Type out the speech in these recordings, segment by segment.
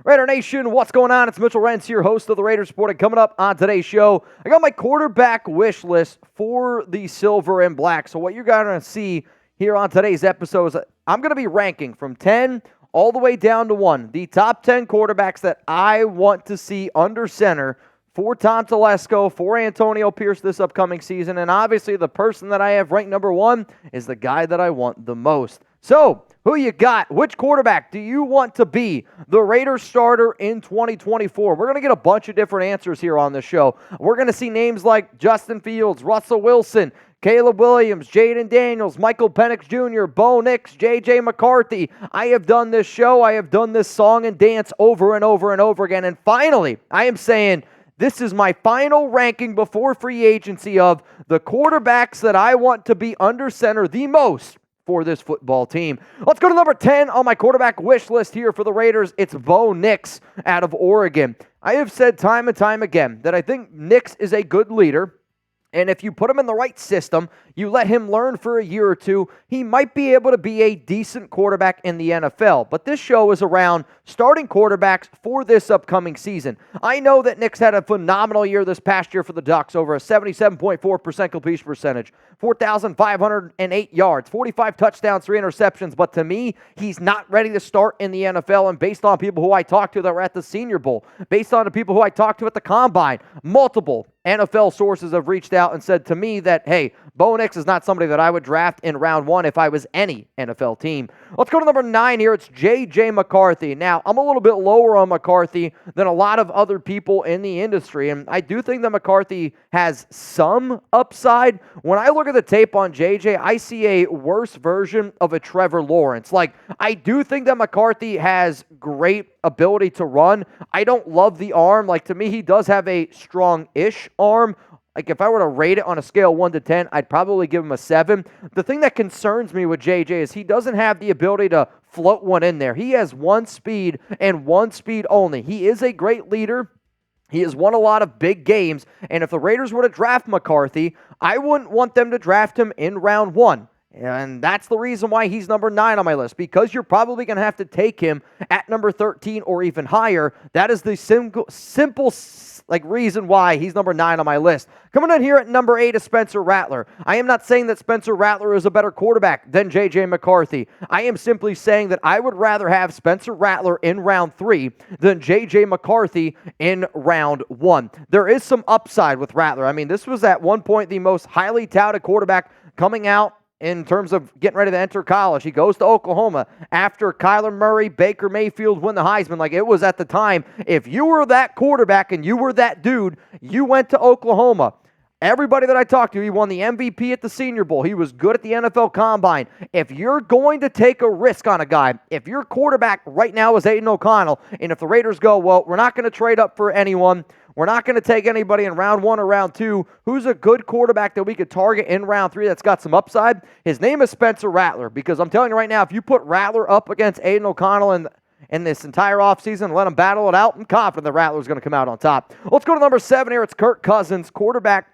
Raider Nation, what's going on? It's Mitchell Renz here, host of the Raiders Report. And coming up on today's show, I got my quarterback wish list for the silver and black. So what you're going to see here on today's episode is I'm going to be ranking from 10 all the way down to 1, the top 10 quarterbacks that I want to see under center for Tom Telesco, for Antonio Pierce this upcoming season. And obviously the person that I have ranked number 1 is the guy that I want the most. So, who you got? Which quarterback do you want to be the Raiders starter in 2024? We're going to get a bunch of different answers here on the show. We're going to see names like Justin Fields, Russell Wilson, Caleb Williams, Jayden Daniels, Michael Pennock Jr., Bo Nix, J.J. McCarthy. I have done this show. I have done this song and dance over and over and over again. And finally, I am saying this is my final ranking before free agency of the quarterbacks that I want to be under center the most for this football team. Let's go to number 10 on my quarterback wish list here for the Raiders. It's Bo Nix out of Oregon. I have said time and time again that I think Nix is a good leader. And if you put him in the right system, you let him learn for a year or two, he might be able to be a decent quarterback in the NFL. But this show is around starting quarterbacks for this upcoming season. I know that Nix had a phenomenal year this past year for the Ducks, over a 77.4% completion percentage, 4,508 yards, 45 touchdowns, 3 interceptions. But to me, he's not ready to start in the NFL. And based on people who I talked to that were at the Senior Bowl, based on the people who I talked to at the Combine, multiple NFL sources have reached out and said to me that, hey, Bo Nix is not somebody that I would draft in round 1 if I was any NFL team. Let's go to number 9 here. It's J.J. McCarthy. Now, I'm a little bit lower on McCarthy than a lot of other people in the industry, and I do think that McCarthy has some upside. When I look at the tape on J.J., I see a worse version of a Trevor Lawrence. Like, I do think that McCarthy has great ability to run. I don't love the arm. Like, to me, he does have a strong-ish arm. Like, if I were to rate it on a scale 1 to 10, I'd probably give him a 7. The thing that concerns me with JJ is he doesn't have the ability to float one in there. He has one speed and one speed only. He is a great leader. He has won a lot of big games. And if the Raiders were to draft McCarthy, I wouldn't want them to draft him in round 1. And that's the reason why he's number 9 on my list, because you're probably going to have to take him at number 13 or even higher. That is the simple reason why he's number 9 on my list. Coming in here at number 8 is Spencer Rattler. I am not saying that Spencer Rattler is a better quarterback than J.J. McCarthy. I am simply saying that I would rather have Spencer Rattler in round 3 than J.J. McCarthy in round 1. There is some upside with Rattler. I mean, this was at one point the most highly touted quarterback coming out in terms of getting ready to enter college. He goes to Oklahoma after Kyler Murray, Baker Mayfield win the Heisman. Like, it was at the time, if you were that quarterback and you were that dude, you went to Oklahoma. Everybody that I talked to, he won the MVP at the Senior Bowl. He was good at the NFL Combine. If you're going to take a risk on a guy, if your quarterback right now is Aidan O'Connell, and if the Raiders go, well, we're not going to trade up for anyone, we're not going to take anybody in round 1 or round 2, who's a good quarterback that we could target in round 3 that's got some upside? His name is Spencer Rattler, because I'm telling you right now, if you put Rattler up against Aidan O'Connell in this entire offseason, let him battle it out, I'm confident that Rattler's going to come out on top. Let's go to number 7 here. It's Kirk Cousins, quarterback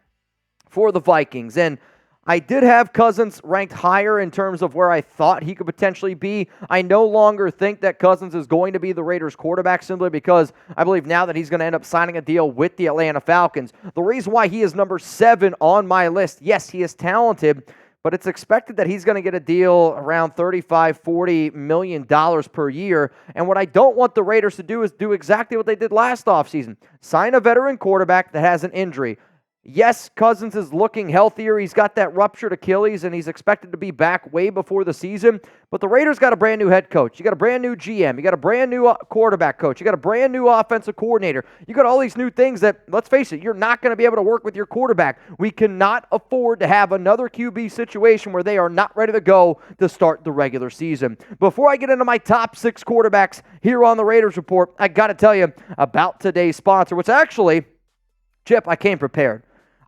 for the Vikings. And I did have Cousins ranked higher in terms of where I thought he could potentially be. I no longer think that Cousins is going to be the Raiders quarterback simply because I believe now that he's going to end up signing a deal with the Atlanta Falcons. The reason why he is number 7 on my list, yes, he is talented, but it's expected that he's going to get a deal around $35-40 million per year. And what I don't want the Raiders to do is do exactly what they did last offseason. Sign a veteran quarterback that has an injury. Yes, Cousins is looking healthier. He's got that ruptured Achilles, and he's expected to be back way before the season. But the Raiders got a brand new head coach. You got a brand new GM. You got a brand new quarterback coach. You got a brand new offensive coordinator. You got all these new things that, let's face it, you're not going to be able to work with your quarterback. We cannot afford to have another QB situation where they are not ready to go to start the regular season. Before I get into my top 6 quarterbacks here on the Raiders Report, I got to tell you about today's sponsor, which actually, Chip, I came prepared.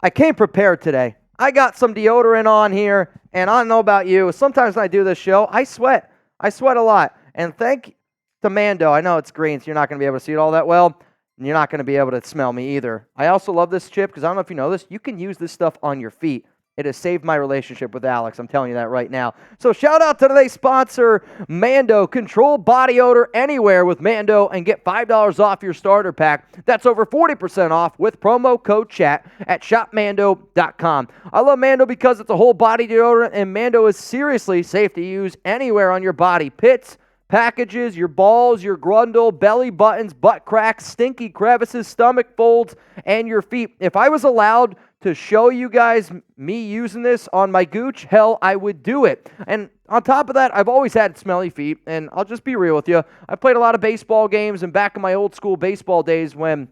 I came prepared today. I got some deodorant on here, and I don't know about you. Sometimes when I do this show, I sweat. I sweat a lot. And thank to Mando. I know it's green, so you're not going to be able to see it all that well, and you're not going to be able to smell me either. I also love this, Chip, because I don't know if you know this. You can use this stuff on your feet. It has saved my relationship with Alex. I'm telling you that right now. So shout out to today's sponsor, Mando. Control body odor anywhere with Mando and get $5 off your starter pack. That's over 40% off with promo code CHAT at shopmando.com. I love Mando because it's a whole body deodorant, and Mando is seriously safe to use anywhere on your body. Pits, packages, your balls, your grundle, belly buttons, butt cracks, stinky crevices, stomach folds, and your feet. If I was allowed to show you guys me using this on my gooch, hell, I would do it. And on top of that, I've always had smelly feet, and I'll just be real with you. I played a lot of baseball games, and back in my old school baseball days when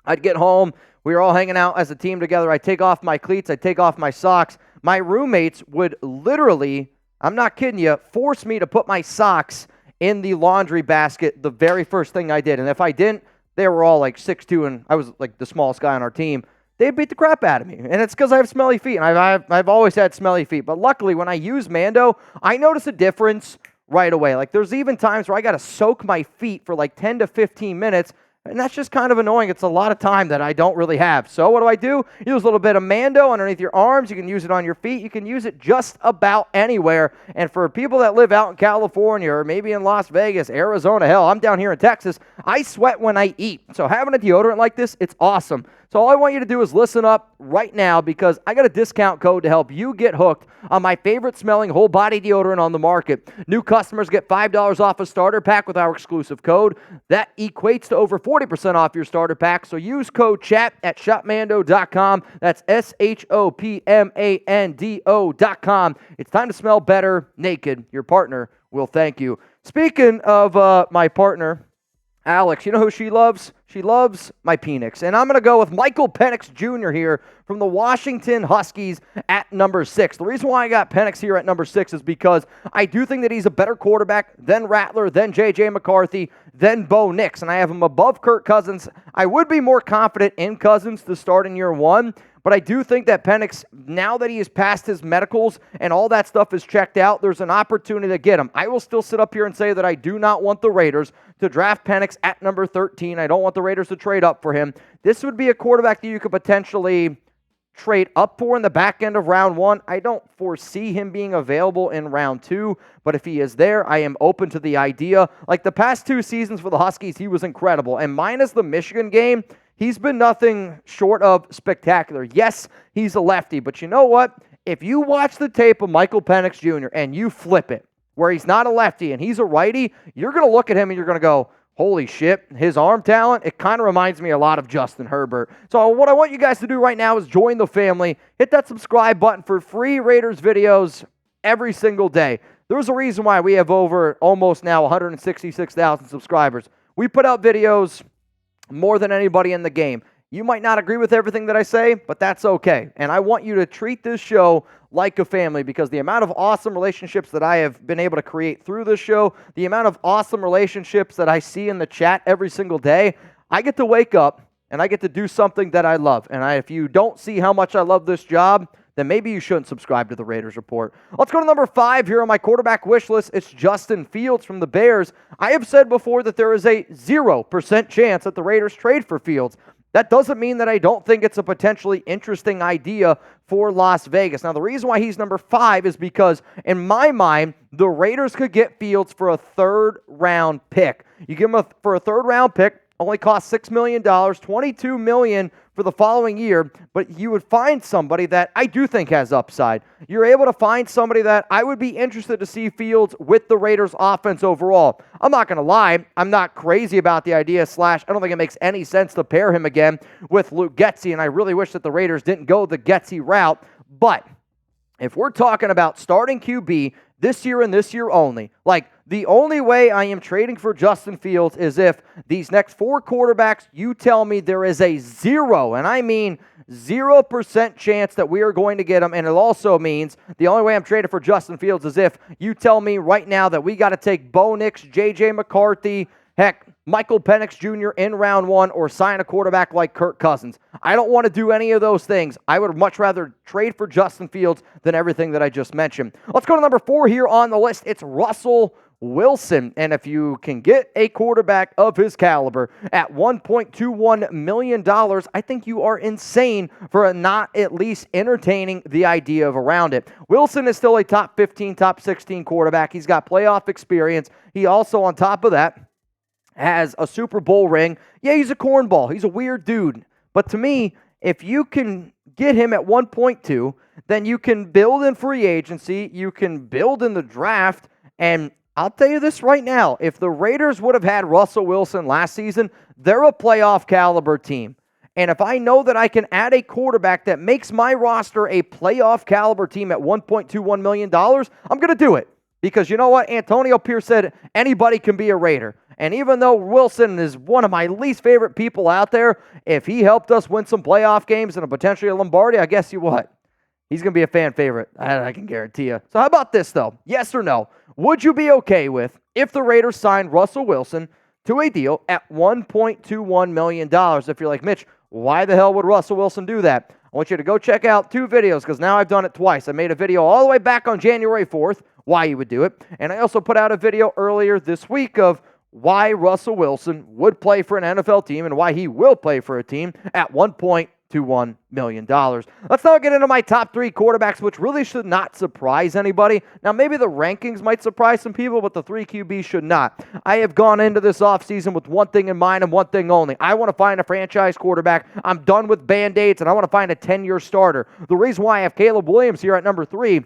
I'd get home, we were all hanging out as a team together. I'd take off my cleats, I'd take off my socks. My roommates would literally, I'm not kidding you, force me to put my socks in the laundry basket the very first thing I did. And if I didn't, they were all like 6'2", and I was like the smallest guy on our team. They beat the crap out of me, and it's because I have smelly feet, and I've always had smelly feet. But luckily, when I use Mando, I notice a difference right away. Like, there's even times where I got to soak my feet for like 10 to 15 minutes, and that's just kind of annoying. It's a lot of time that I don't really have. So what do? Use a little bit of Mando underneath your arms. You can use it on your feet. You can use it just about anywhere. And for people that live out in California or maybe in Las Vegas, Arizona, hell, I'm down here in Texas, I sweat when I eat. So having a deodorant like this, it's awesome. So all I want you to do is listen up right now, because I got a discount code to help you get hooked on my favorite smelling whole body deodorant on the market. New customers get $5 off a starter pack with our exclusive code. That equates to over 40% off your starter pack. So use code CHAT at shopmando.com. That's SHOPMANDO.com. It's time to smell better naked. Your partner will thank you. Speaking of my partner, Alex, you know who she loves? She loves my Penix. And I'm going to go with Pennock Jr. here from the Washington Huskies at number 6. The reason why I got Penix here at number 6 is because I do think that he's a better quarterback than Rattler, than J.J. McCarthy, than Bo Nix. And I have him above Kirk Cousins. I would be more confident in Cousins to start in year one, but I do think that Penix, now that he has passed his medicals and all that stuff is checked out, there's an opportunity to get him. I will still sit up here and say that I do not want the Raiders to draft Penix at number 13. I don't want the Raiders to trade up for him. This would be a quarterback that you could potentially trade up for in the back end of round 1. I don't foresee him being available in round 2, but if he is there, I am open to the idea. Like the past 2 seasons for the Huskies, he was incredible. And minus the Michigan game, he's been nothing short of spectacular. Yes, he's a lefty, but you know what? If you watch the tape of Pennock Jr. and you flip it, where he's not a lefty and he's a righty, you're going to look at him and you're going to go, holy shit, his arm talent, it kind of reminds me a lot of Justin Herbert. So what I want you guys to do right now is join the family. Hit that subscribe button for free Raiders videos every single day. There's a reason why we have over almost now 166,000 subscribers. We put out videos more than anybody in the game. You might not agree with everything that I say, but that's okay. And I want you to treat this show like a family, because the amount of awesome relationships that I have been able to create through this show, the amount of awesome relationships that I see in the chat every single day, I get to wake up and I get to do something that I love. And if you don't see how much I love this job, then maybe you shouldn't subscribe to the Raiders Report. Let's go to number 5 here on my quarterback wish list. It's Justin Fields from the Bears. I have said before that there is a 0% chance that the Raiders trade for Fields. That doesn't mean that I don't think it's a potentially interesting idea for Las Vegas. Now, the reason why he's number 5 is because, in my mind, the Raiders could get Fields for a third-round pick. You give him for a third-round pick, only costs $6 million, $22 million for the following year, but you would find somebody that I do think has upside. You're able to find somebody that I would be interested to see Fields with the Raiders offense overall. I'm not going to lie, I'm not crazy about the idea, / I don't think it makes any sense to pair him again with Luke Getsy, and I really wish that the Raiders didn't go the Getsy route, but if we're talking about starting QB this year and this year only, like the only way I am trading for Justin Fields is if these next 4 quarterbacks, you tell me there is a 0, and I mean 0% chance that we are going to get him, and it also means the only way I'm trading for Justin Fields is if you tell me right now that we got to take Bo Nix, J.J. McCarthy, heck, Michael Penix Jr. in round 1 or sign a quarterback like Kirk Cousins. I don't want to do any of those things. I would much rather trade for Justin Fields than everything that I just mentioned. Let's go to number 4 here on the list. It's Russell Wilson. And if you can get a quarterback of his caliber at $1.21 million, I think you are insane for not at least entertaining the idea of around it. Wilson is still a top 15, top 16 quarterback. He's got playoff experience. He also, on top of that, has a Super Bowl ring. Yeah, he's a cornball. He's a weird dude. But to me, if you can get him at 1.2, then you can build in free agency, you can build in the draft, and I'll tell you this right now, if the Raiders would have had Russell Wilson last season, they're a playoff caliber team. And if I know that I can add a quarterback that makes my roster a playoff caliber team at $1.21 million, I'm going to do it. Because you know what? Antonio Pierce said anybody can be a Raider. And even though Wilson is one of my least favorite people out there, if he helped us win some playoff games and a potentially a Lombardi, I guess you what? He's going to be a fan favorite. I can guarantee you. So how about this, though? Yes or no? Would you be okay with if the Raiders signed Russell Wilson to a deal at $1.21 million? If you're like, Mitch, why the hell would Russell Wilson do that? I want you to go check out 2 videos because now I've done it twice. I made a video all the way back on January 4th, why you would do it. And I also put out a video earlier this week of why Russell Wilson would play for an NFL team and why he will play for a team at $1.21 million. Let's now get into my top 3 quarterbacks, which really should not surprise anybody. Now, maybe the rankings might surprise some people, but the 3 QBs should not. I have gone into this offseason with one thing in mind and one thing only. I want to find a franchise quarterback. I'm done with Band-Aids, and I want to find a 10-year starter. The reason why I have Caleb Williams here at number 3,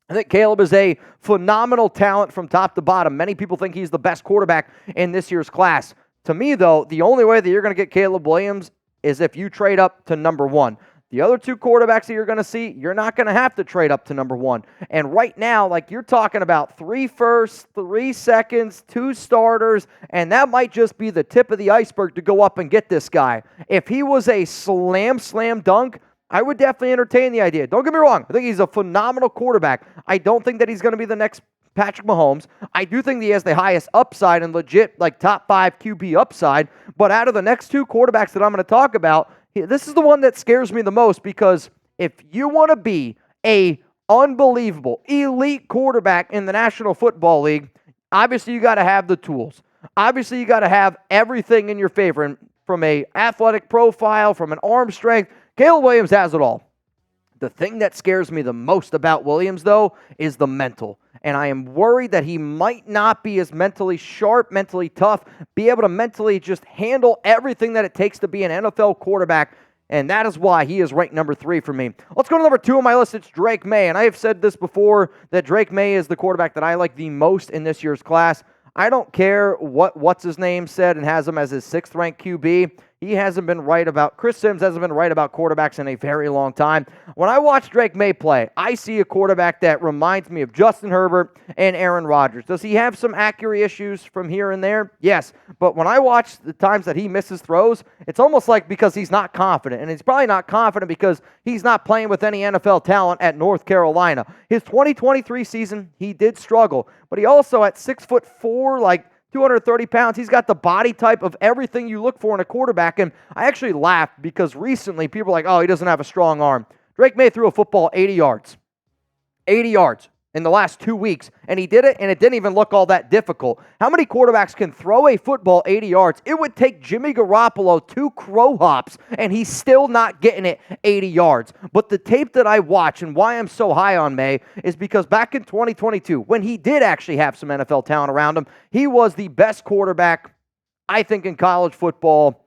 I think Caleb is a phenomenal talent from top to bottom. Many people think he's the best quarterback in this year's class. To me, though, the only way that you're going to get Caleb Williams is if you trade up to number 1. The other 2 quarterbacks that you're going to see, you're not going to have to trade up to number 1. And right now, like you're talking about 3 firsts, 3 seconds, 2 starters, and that might just be the tip of the iceberg to go up and get this guy. If he was a slam dunk, I would definitely entertain the idea. Don't get me wrong. I think he's a phenomenal quarterback. I don't think that he's going to be the next Patrick Mahomes. I do think that he has the highest upside and legit like top 5 QB upside. But out of the next 2 quarterbacks that I'm going to talk about, this is the one that scares me the most because if you want to be a unbelievable elite quarterback in the National Football League, obviously you got to have the tools. Obviously you got to have everything in your favor. And from a athletic profile, from an arm strength, Caleb Williams has it all. The thing that scares me the most about Williams, though, is the mental. And I am worried that he might not be as mentally sharp, mentally tough, be able to mentally just handle everything that it takes to be an NFL quarterback. And that is why he is ranked number 3 for me. Let's go to number 2 on my list. It's Drake Maye. And I have said this before, that Drake Maye is the quarterback that I like the most in this year's class. I don't care what's his name said and has him as his 6th ranked QB. He hasn't been right about, Chris Sims hasn't been right about quarterbacks in a very long time. When I watch Drake Maye play, I see a quarterback that reminds me of Justin Herbert and Aaron Rodgers. Does he have some accuracy issues from here and there? Yes. But when I watch the times that he misses throws, it's almost like because he's not confident. And he's probably not confident because he's not playing with any NFL talent at North Carolina. His 2023 season, he did struggle. But he also, at 6'4", like 230 pounds, he's got the body type of everything you look for in a quarterback. And I actually laughed because recently people are like, oh, he doesn't have a strong arm. Drake Maye threw a football 80 yards. 80 yards in the last 2 weeks. And he did it, and it didn't even look all that difficult. How many quarterbacks can throw a football 80 yards? It would take Jimmy Garoppolo 2 crow hops, and he's still not getting it 80 yards. But the tape that I watch and why I'm so high on Maye is because back in 2022, when he did actually have some NFL talent around him, he was the best quarterback, I think, in college football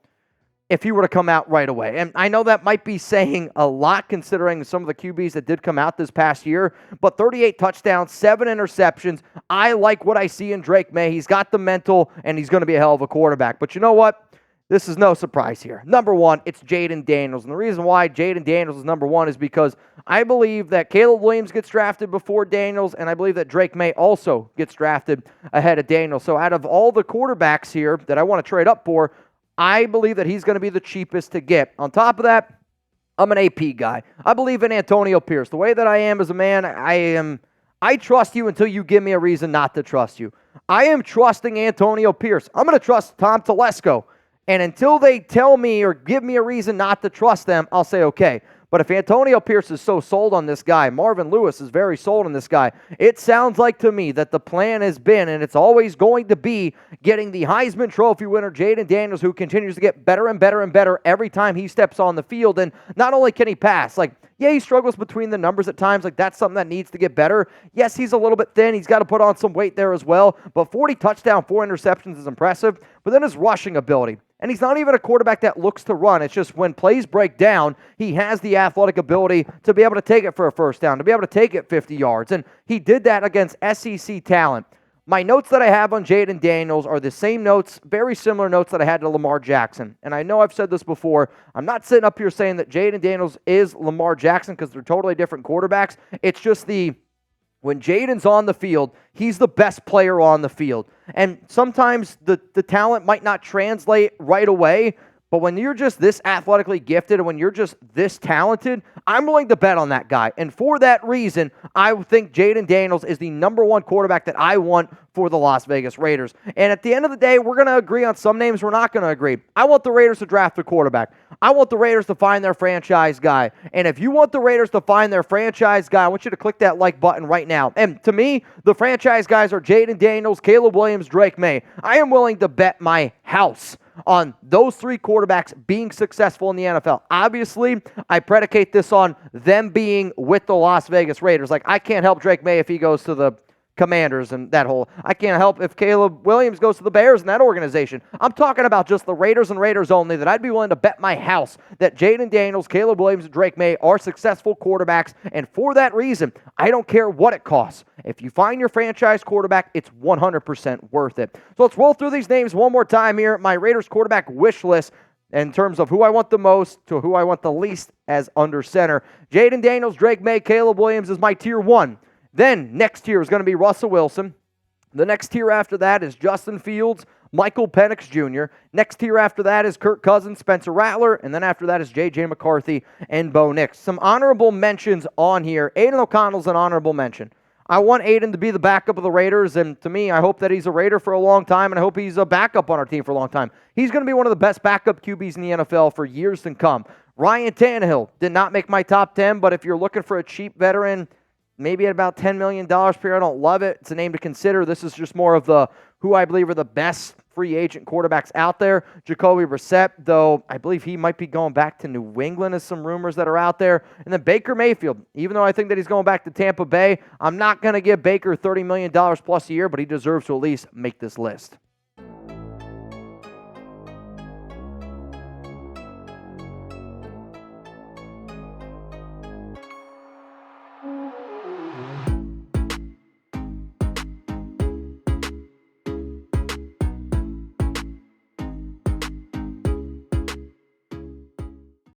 if he were to come out right away. And I know that might be saying a lot considering some of the QBs that did come out this past year, but 38 touchdowns, 7 interceptions. I like what I see in Drake Maye. He's got the mental, and he's going to be a hell of a quarterback. But you know what? This is no surprise here. Number 1, it's Jayden Daniels. And the reason why Jayden Daniels is number 1 is because I believe that Caleb Williams gets drafted before Daniels, and I believe that Drake Maye also gets drafted ahead of Daniels. So out of all the quarterbacks here that I want to trade up for, I believe that he's going to be the cheapest to get. On top of that, I'm an AP guy. I believe in Antonio Pierce. The way that I am as a man, I trust you until you give me a reason not to trust you. I am trusting Antonio Pierce. I'm going to trust Tom Telesco. And until they tell me or give me a reason not to trust them, I'll say okay. But if Antonio Pierce is so sold on this guy, Marvin Lewis is very sold on this guy, it sounds like to me that the plan has been, and it's always going to be, getting the Heisman Trophy winner, Jayden Daniels, who continues to get better and better and better every time he steps on the field. And not only can he pass, yeah, he struggles between the numbers at times. That's something that needs to get better. Yes, he's a little bit thin. He's got to put on some weight there as well. But 40 touchdowns, 4 interceptions is impressive. But then his rushing ability. And he's not even a quarterback that looks to run. It's just when plays break down, he has the athletic ability to be able to take it for a first down, to be able to take it 50 yards. And he did that against SEC talent. My notes that I have on Jayden Daniels are the same notes, very similar notes that I had to Lamar Jackson. And I know I've said this before. I'm not sitting up here saying that Jayden Daniels is Lamar Jackson because they're totally different quarterbacks. It's just when Jayden's on the field, he's the best player on the field. And sometimes the talent might not translate right away, but when you're just this athletically gifted and when you're just this talented, I'm willing to bet on that guy. And for that reason, I think Jayden Daniels is the number one quarterback that I want for the Las Vegas Raiders. And at the end of the day, we're going to agree on some names. We're not going to agree. I want the Raiders to draft a quarterback. I want the Raiders to find their franchise guy. And if you want the Raiders to find their franchise guy, I want you to click that like button right now. And to me, the franchise guys are Jayden Daniels, Caleb Williams, Drake Maye. I am willing to bet my house on those 3 quarterbacks being successful in the NFL. Obviously, I predicate this on them being with the Las Vegas Raiders. I can't help Drake Maye if he goes to the Commanders and that whole. I can't help if Caleb Williams goes to the Bears and that organization. I'm talking about just the Raiders and Raiders only, that I'd be willing to bet my house that Jayden Daniels, Caleb Williams, and Drake Maye are successful quarterbacks. And for that reason, I don't care what it costs. If you find your franchise quarterback, it's 100% worth it. So let's roll through these names one more time here. My Raiders quarterback wish list in terms of who I want the most to who I want the least as under center. Jayden Daniels, Drake Maye, Caleb Williams is my tier 1. Then next tier is going to be Russell Wilson. The next tier after that is Justin Fields, Michael Penix Jr. Next tier after that is Kirk Cousins, Spencer Rattler. And then after that is J.J. McCarthy and Bo Nix. Some honorable mentions on here. Aidan O'Connell's an honorable mention. I want Aidan to be the backup of the Raiders, and to me, I hope that he's a Raider for a long time, and I hope he's a backup on our team for a long time. He's going to be one of the best backup QBs in the NFL for years to come. Ryan Tannehill did not make my top 10, but if you're looking for a cheap veteran, maybe at about $10 million per year. I don't love it. It's a name to consider. This is just more of who I believe are the best free agent quarterbacks out there. Jacoby Brissett, though, I believe he might be going back to New England as some rumors that are out there. And then Baker Mayfield, even though I think that he's going back to Tampa Bay, I'm not going to give Baker $30 million plus a year, but he deserves to at least make this list.